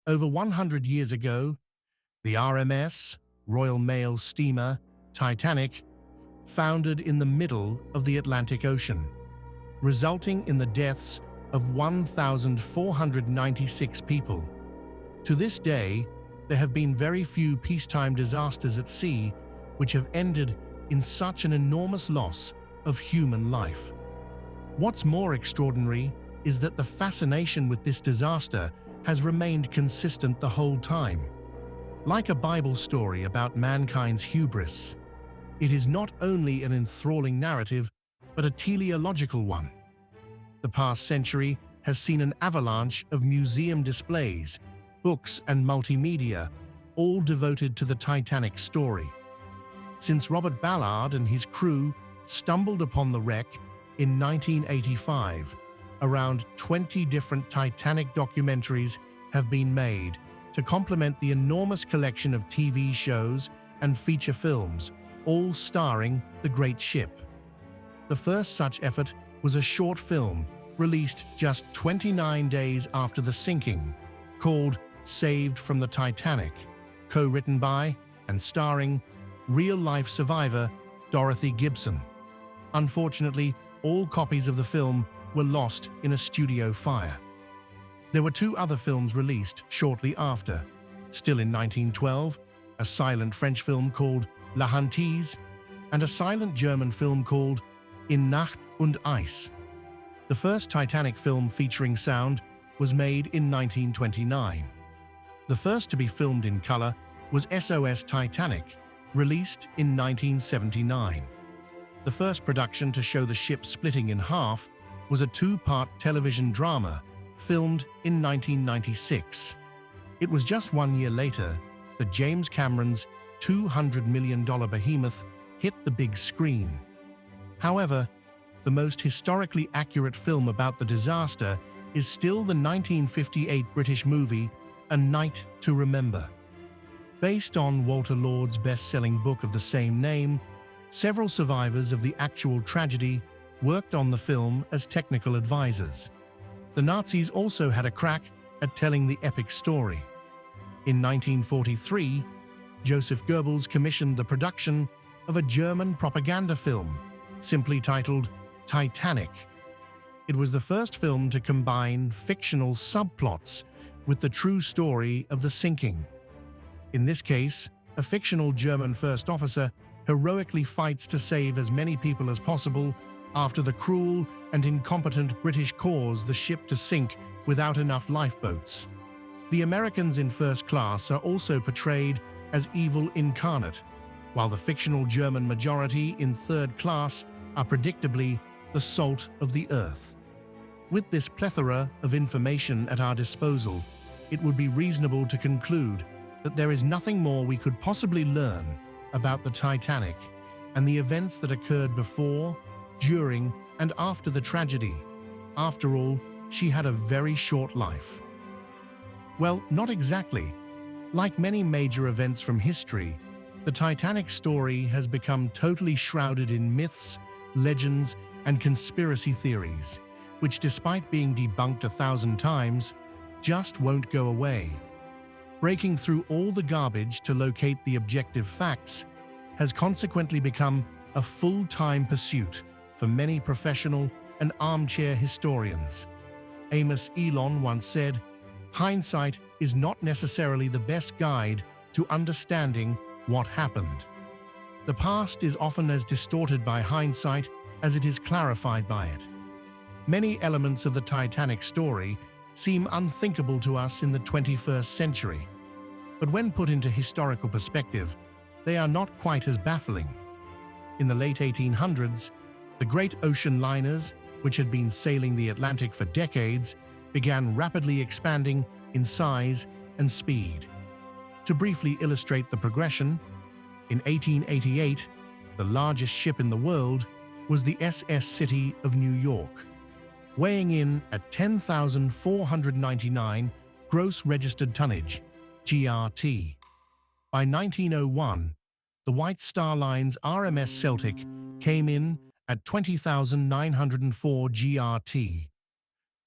Over 100 years ago, the RMS, Royal Mail steamer, Titanic, foundered in the middle of the Atlantic Ocean, resulting in the deaths of 1,496 people. To this day, there have been very few peacetime disasters at sea which have ended in such an enormous loss of human life. What's more extraordinary is that the fascination with this disaster has remained consistent the whole time. Like a Bible story about mankind's hubris, it is not only an enthralling narrative, but a teleological one. The past century has seen an avalanche of museum displays, books, and multimedia, all devoted to the Titanic story. Since Robert Ballard and his crew stumbled upon the wreck in 1985, around 20 different Titanic documentaries have been made to complement the enormous collection of TV shows and feature films, all starring the great ship. The first such effort was a short film released just 29 days after the sinking, called Saved from the Titanic, co-written by and starring real-life survivor Dorothy Gibson. Unfortunately, all copies of the film were lost in a studio fire. There were two other films released shortly after. Still in 1912, a silent French film called La Hantise, and a silent German film called In Nacht und Eis. The first Titanic film featuring sound was made in 1929. The first to be filmed in color was SOS Titanic, released in 1979. The first production to show the ship splitting in half was a two-part television drama filmed in 1996. It was just 1 year later that James Cameron's $200 million behemoth hit the big screen. However, the most historically accurate film about the disaster is still the 1958 British movie A Night to Remember. Based on Walter Lord's best-selling book of the same name, several survivors of the actual tragedy worked on the film as technical advisors. The Nazis also had a crack at telling the epic story. In 1943, Joseph Goebbels commissioned the production of a German propaganda film, simply titled Titanic. It was the first film to combine fictional subplots with the true story of the sinking. In this case, a fictional German first officer heroically fights to save as many people as possible after the cruel and incompetent British cause the ship to sink without enough lifeboats. The Americans in first class are also portrayed as evil incarnate, while the fictional German majority in third class are predictably the salt of the earth. With this plethora of information at our disposal, it would be reasonable to conclude that there is nothing more we could possibly learn about the Titanic and the events that occurred before, during, and after the tragedy. After all, she had a very short life. Well, not exactly. Like many major events from history, the Titanic story has become totally shrouded in myths, legends, and conspiracy theories, which, despite being debunked 1,000 times, just won't go away. Breaking through all the garbage to locate the objective facts has consequently become a full-time pursuit for many professional and armchair historians. Amos Elon once said, "Hindsight is not necessarily the best guide to understanding what happened." The past is often as distorted by hindsight as it is clarified by it. Many elements of the Titanic story seem unthinkable to us in the 21st century, but when put into historical perspective, they are not quite as baffling. In the late 1800s, the great ocean liners, which had been sailing the Atlantic for decades, began rapidly expanding in size and speed. To briefly illustrate the progression, in 1888, the largest ship in the world was the SS City of New York, weighing in at 10,499 gross registered tonnage, GRT. By 1901, the White Star Line's RMS Celtic came in at 20,904 GRT.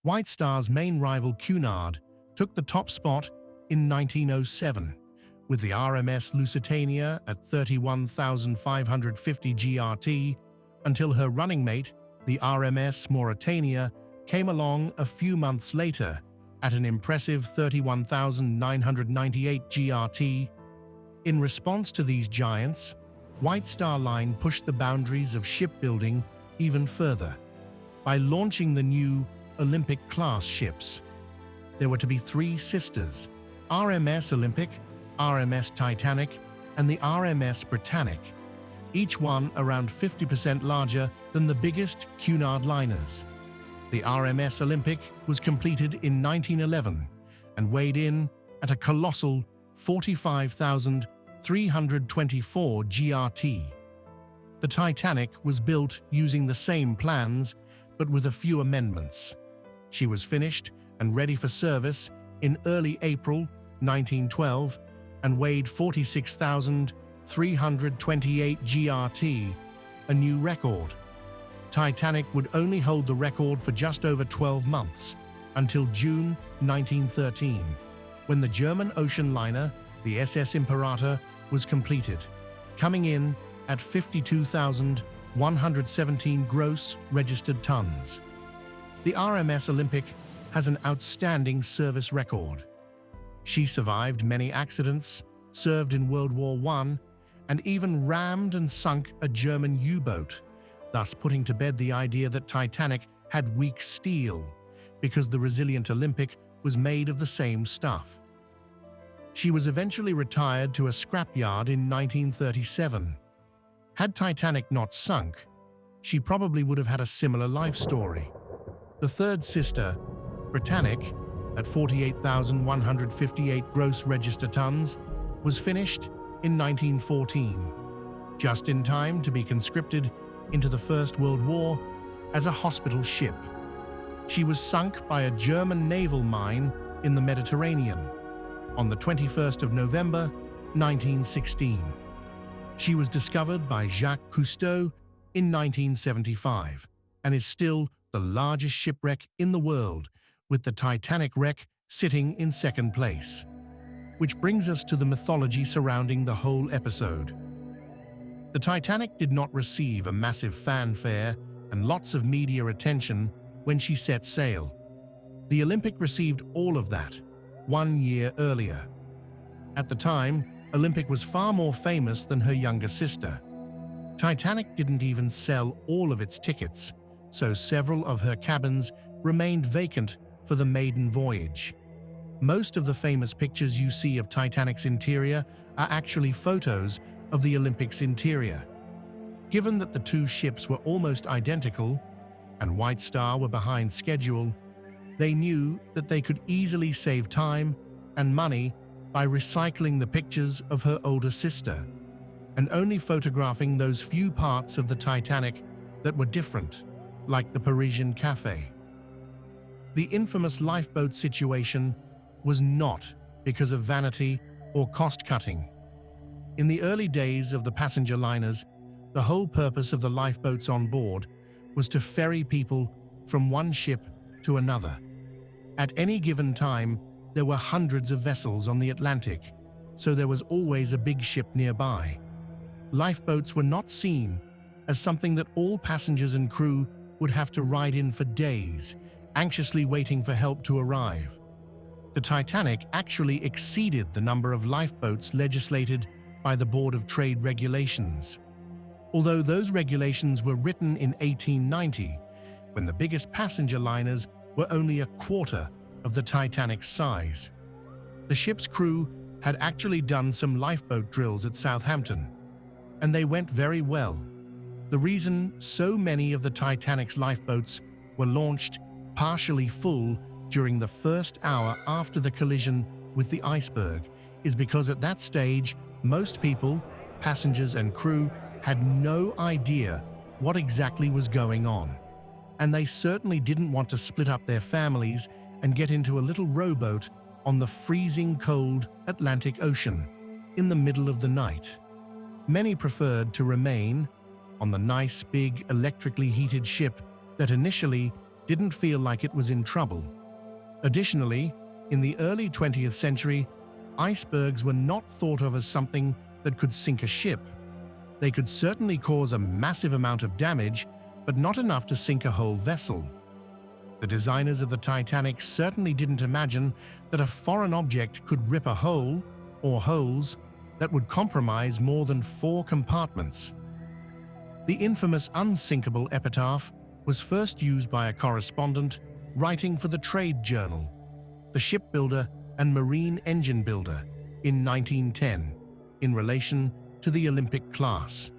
White Star's main rival Cunard took the top spot in 1907, with the RMS Lusitania at 31,550 GRT, until her running mate, the RMS Mauretania, came along a few months later at an impressive 31,998 GRT. In response to these giants, White Star Line pushed the boundaries of shipbuilding even further by launching the new Olympic-class ships. There were to be three sisters: RMS Olympic, RMS Titanic, and the RMS Britannic, each one around 50% larger than the biggest Cunard liners. The RMS Olympic was completed in 1911 and weighed in at a colossal 45,324 GRT. The Titanic was built using the same plans, but with a few amendments. She was finished and ready for service in early April 1912 and weighed 46,328 GRT, a new record. Titanic would only hold the record for just over 12 months, until June 1913, when the German ocean liner, the SS Imperator, was completed, coming in at 52,117 gross registered tons. The RMS Olympic has an outstanding service record. She survived many accidents, served in World War I, and even rammed and sunk a German U-boat, thus putting to bed the idea that Titanic had weak steel, because the resilient Olympic was made of the same stuff. She was eventually retired to a scrapyard in 1937. Had Titanic not sunk, she probably would have had a similar life story. The third sister, Britannic, at 48,158 gross register tons, was finished in 1914, just in time to be conscripted into the First World War as a hospital ship. She was sunk by a German naval mine in the Mediterranean on the 21st of November, 1916. She was discovered by Jacques Cousteau in 1975 and is still the largest shipwreck in the world, with the Titanic wreck sitting in second place. Which brings us to the mythology surrounding the whole episode. The Titanic did not receive a massive fanfare and lots of media attention when she set sail. The Olympic received all of that 1 year earlier. At the time, Olympic was far more famous than her younger sister. Titanic didn't even sell all of its tickets, so several of her cabins remained vacant for the maiden voyage. Most of the famous pictures you see of Titanic's interior are actually photos of the Olympic's interior. Given that the two ships were almost identical and White Star were behind schedule, they knew that they could easily save time and money by recycling the pictures of her older sister and only photographing those few parts of the Titanic that were different, like the Parisian cafe. The infamous lifeboat situation was not because of vanity or cost-cutting. In the early days of the passenger liners, the whole purpose of the lifeboats on board was to ferry people from one ship to another. At any given time, there were hundreds of vessels on the Atlantic, so there was always a big ship nearby. Lifeboats were not seen as something that all passengers and crew would have to ride in for days, anxiously waiting for help to arrive. The Titanic actually exceeded the number of lifeboats legislated by the Board of Trade Regulations. Although those regulations were written in 1890, when the biggest passenger liners were only a quarter of the Titanic's size. The ship's crew had actually done some lifeboat drills at Southampton, and they went very well. The reason so many of the Titanic's lifeboats were launched partially full during the first hour after the collision with the iceberg is because at that stage, most people, passengers and crew, had no idea what exactly was going on, and they certainly didn't want to split up their families and get into a little rowboat on the freezing cold Atlantic Ocean in the middle of the night. Many preferred to remain on the nice, big, electrically heated ship that initially didn't feel like it was in trouble. Additionally, in the early 20th century, icebergs were not thought of as something that could sink a ship. They could certainly cause a massive amount of damage, but not enough to sink a whole vessel. The designers of the Titanic certainly didn't imagine that a foreign object could rip a hole, or holes, that would compromise more than 4 compartments. The infamous unsinkable epitaph was first used by a correspondent writing for the trade journal, the Shipbuilder and Marine Engine Builder, in 1910, in relation to the Olympic class.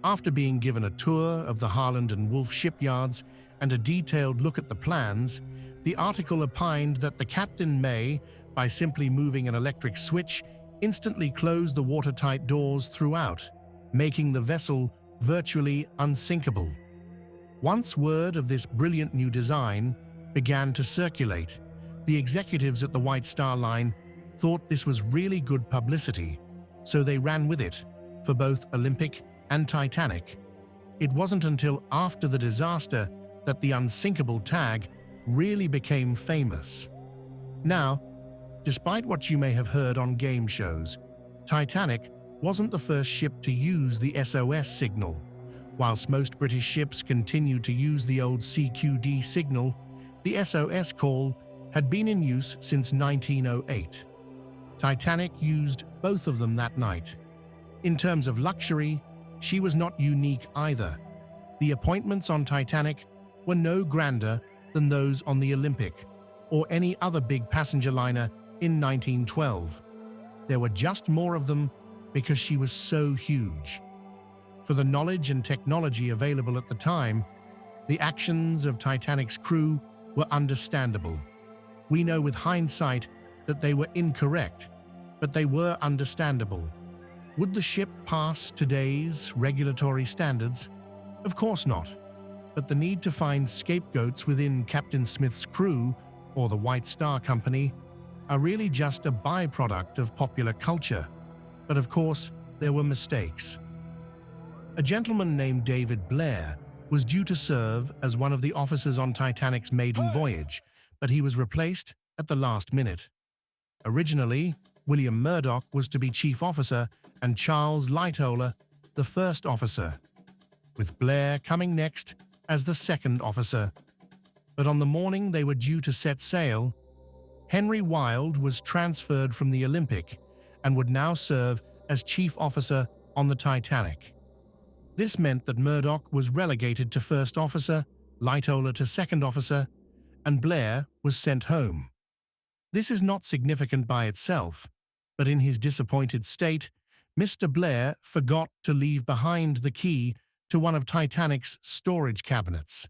After being given a tour of the Harland and Wolff shipyards and a detailed look at the plans, the article opined that the captain may, by simply moving an electric switch, instantly close the watertight doors throughout, making the vessel virtually unsinkable. Once word of this brilliant new design began to circulate, the executives at the White Star Line thought this was really good publicity, so they ran with it for both Olympic and Titanic. It wasn't until after the disaster that the unsinkable tag really became famous. Now, despite what you may have heard on game shows, Titanic wasn't the first ship to use the SOS signal. Whilst most British ships continued to use the old CQD signal, the SOS call had been in use since 1908. Titanic used both of them that night. In terms of luxury, she was not unique either. The appointments on Titanic were no grander than those on the Olympic or any other big passenger liner in 1912. There were just more of them because she was so huge. For the knowledge and technology available at the time, the actions of Titanic's crew were understandable. We know with hindsight that they were incorrect, but they were understandable. Would the ship pass today's regulatory standards? Of course not. But the need to find scapegoats within Captain Smith's crew, or the White Star Company, are really just a byproduct of popular culture. But of course, there were mistakes. A gentleman named David Blair was due to serve as one of the officers on Titanic's maiden voyage, but he was replaced at the last minute. Originally, William Murdoch was to be chief officer and Charles Lightoller the first officer, with Blair coming next as the second officer. But on the morning they were due to set sail, Henry Wilde was transferred from the Olympic and would now serve as chief officer on the Titanic. This meant that Murdoch was relegated to first officer, Lightoller to second officer, and Blair was sent home. This is not significant by itself, but in his disappointed state, Mr. Blair forgot to leave behind the key to one of Titanic's storage cabinets.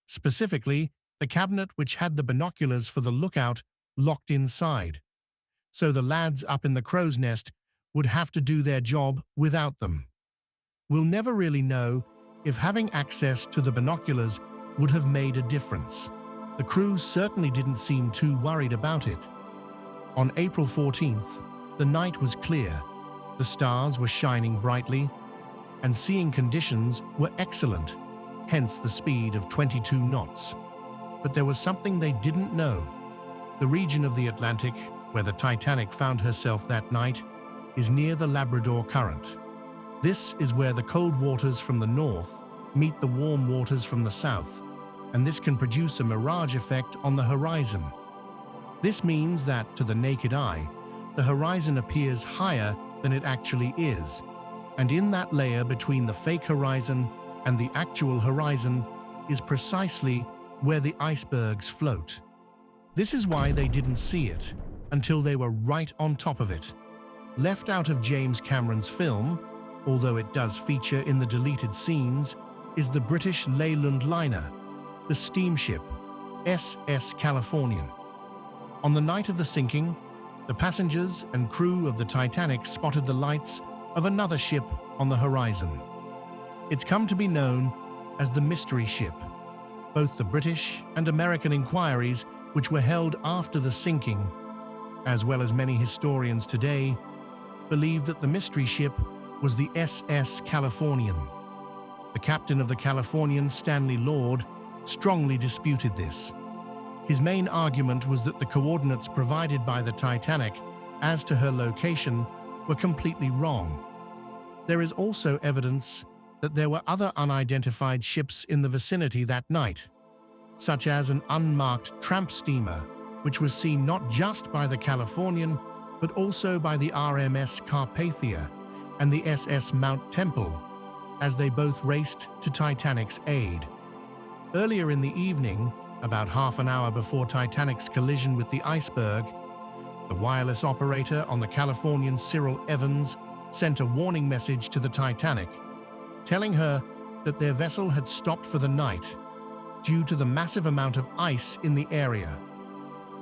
Specifically, the cabinet which had the binoculars for the lookout locked inside. So the lads up in the crow's nest would have to do their job without them. We'll never really know if having access to the binoculars would have made a difference. The crew certainly didn't seem too worried about it. On April 14th, the night was clear, the stars were shining brightly, and seeing conditions were excellent, hence the speed of 22 knots. But there was something they didn't know. The region of the Atlantic, where the Titanic found herself that night, is near the Labrador Current. This is where the cold waters from the north meet the warm waters from the south, and this can produce a mirage effect on the horizon. This means that, to the naked eye, the horizon appears higher than it actually is, and in that layer between the fake horizon and the actual horizon is precisely where the icebergs float. This is why they didn't see it until they were right on top of it. Left out of James Cameron's film, although it does feature in the deleted scenes, is the British Leyland liner, the steamship SS Californian. On the night of the sinking, the passengers and crew of the Titanic spotted the lights of another ship on the horizon. It's come to be known as the Mystery Ship. Both the British and American inquiries, which were held after the sinking, as well as many historians today, believe that the Mystery Ship was the SS Californian. The captain of the Californian, Stanley Lord, strongly disputed this. His main argument was that the coordinates provided by the Titanic as to her location were completely wrong. There is also evidence that there were other unidentified ships in the vicinity that night, such as an unmarked tramp steamer, which was seen not just by the Californian, but also by the RMS Carpathia and the SS Mount Temple, as they both raced to Titanic's aid. Earlier in the evening, about half an hour before Titanic's collision with the iceberg, the wireless operator on the Californian Cyril Evans sent a warning message to the Titanic, telling her that their vessel had stopped for the night due to the massive amount of ice in the area.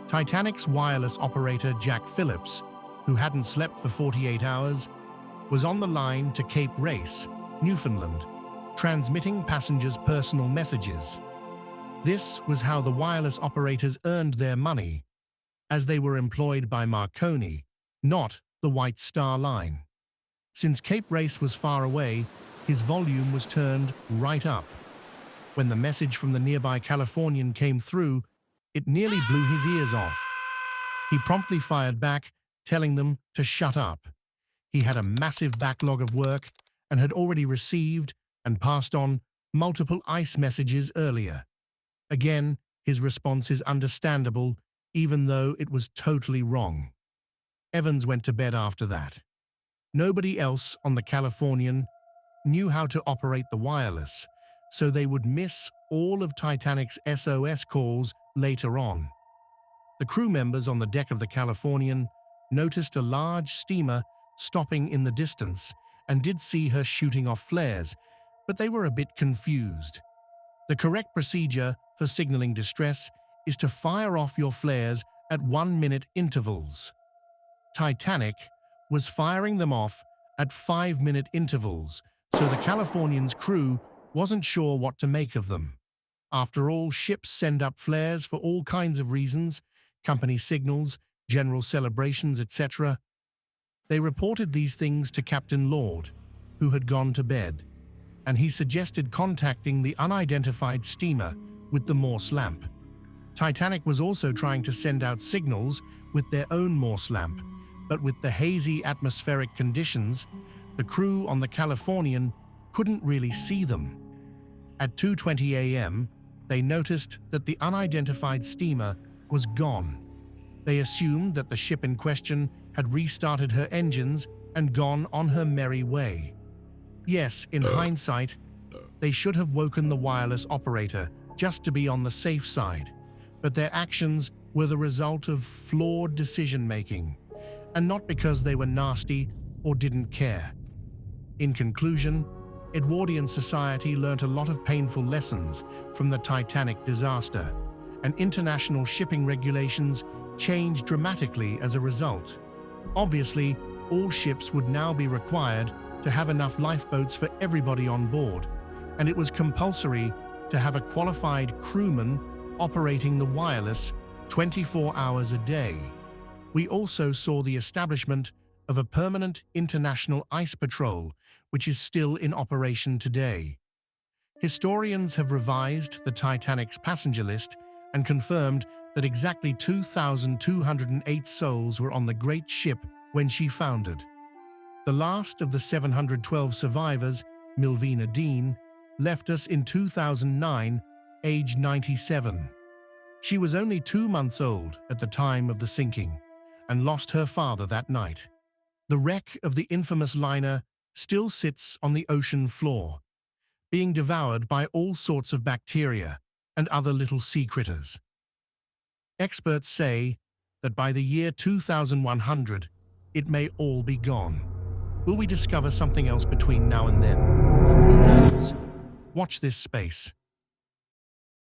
Titanic's wireless operator Jack Phillips, who hadn't slept for 48 hours, was on the line to Cape Race, Newfoundland, transmitting passengers' personal messages. This was how the wireless operators earned their money, as they were employed by Marconi, not the White Star Line. Since Cape Race was far away, his volume was turned right up. When the message from the nearby Californian came through, it nearly blew his ears off. He promptly fired back, telling them to shut up. He had a massive backlog of work and had already received and passed on multiple ice messages earlier. Again, his response is understandable, even though it was totally wrong. Evans went to bed after that. Nobody else on the Californian knew how to operate the wireless, so they would miss all of Titanic's SOS calls later on. The crew members on the deck of the Californian noticed a large steamer stopping in the distance and did see her shooting off flares, but they were a bit confused. The correct procedure for signaling distress is to fire off your flares at 1-minute intervals. Titanic was firing them off at 5-minute intervals, so the Californian's crew wasn't sure what to make of them. After all, ships send up flares for all kinds of reasons, company signals, general celebrations, etc. They reported these things to Captain Lord, who had gone to bed, and he suggested contacting the unidentified steamer with the Morse lamp. Titanic was also trying to send out signals with their own Morse lamp, but with the hazy atmospheric conditions, the crew on the Californian couldn't really see them. At 2:20 a.m., they noticed that the unidentified steamer was gone. They assumed that the ship in question had restarted her engines and gone on her merry way. Yes, in hindsight, they should have woken the wireless operator just to be on the safe side, but their actions were the result of flawed decision-making, and not because they were nasty or didn't care. In conclusion, Edwardian society learnt a lot of painful lessons from the Titanic disaster, and international shipping regulations changed dramatically as a result. Obviously, all ships would now be required to have enough lifeboats for everybody on board, and it was compulsory to have a qualified crewman operating the wireless 24 hours a day. We also saw the establishment of a permanent international ice patrol, which is still in operation today. Historians have revised the Titanic's passenger list and confirmed that exactly 2,208 souls were on the great ship when she foundered. The last of the 712 survivors, Milvina Dean, left us in 2009, aged 97. She was only 2 months old at the time of the sinking and lost her father that night. The wreck of the infamous liner still sits on the ocean floor, being devoured by all sorts of bacteria and other little sea critters. Experts say that by the year 2100, it may all be gone. Will we discover something else between now and then? Who knows? Watch this space.